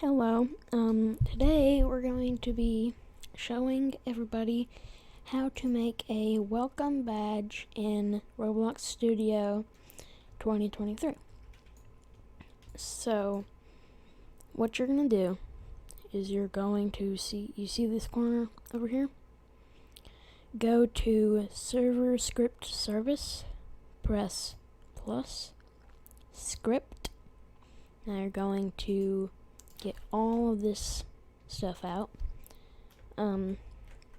Hello, today we're going to be showing everybody how to make a welcome badge in Roblox Studio 2023. So, what you're going to do is you're going to see this corner over here? Go to Server Script Service, press plus, script. Now you're going to get all of this stuff out.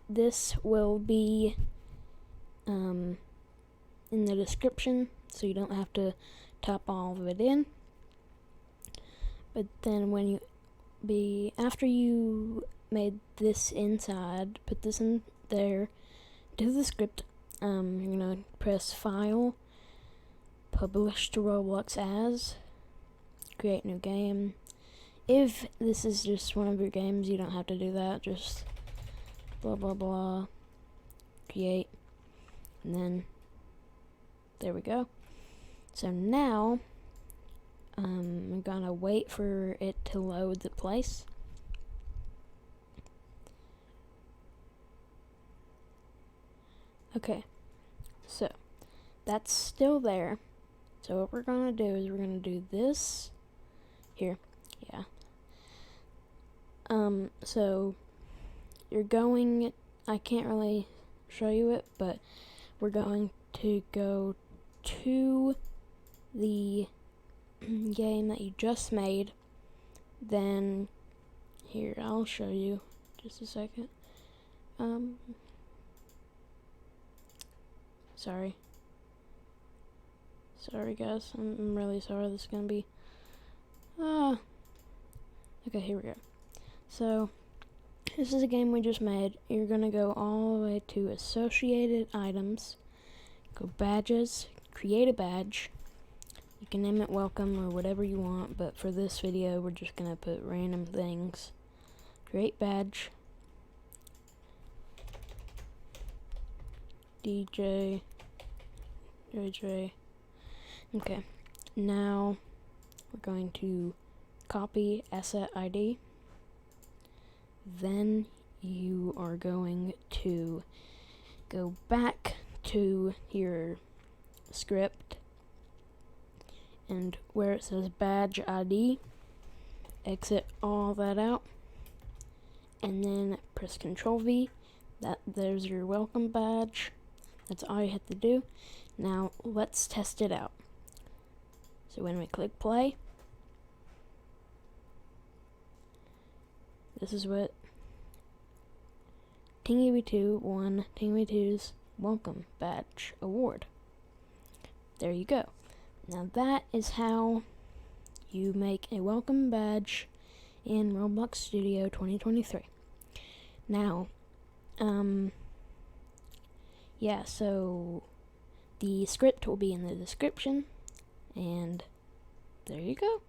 This will be in the description, so you don't have to type all of it in. But then after you made this inside, put this in there, do the script. You're gonna press File, Publish to Roblox as, Create New Game. If this is just one of your games, you don't have to do that. Just blah blah blah, create, and then there we go. So now I'm gonna wait for it to load the place. Okay, so that's still there. So what we're gonna do is we're gonna do this here. Yeah. So you're going, I can't really show you it, but we're going to go to the game that you just made. Then here, I'll show you just a second. Sorry guys, I'm really sorry. This is gonna be okay, here we go. So this is a game we just made. You're gonna go all the way to associated items, go badges, create a badge. You can name it welcome or whatever you want, but for this video we're just gonna put random things. Create badge, DJ, JJ. Okay, now we're going to copy asset ID. Then you are going to go back to your script, and where it says badge ID, exit all that out, and then press Ctrl V. There's your welcome badge. That's all you have to do. Now let's test it out. So when we click play, this is what TingyB2 won TingyB2's Welcome Badge Award. There you go. Now that is how you make a welcome badge in Roblox Studio 2023. Now, yeah, so the script will be in the description, and there you go.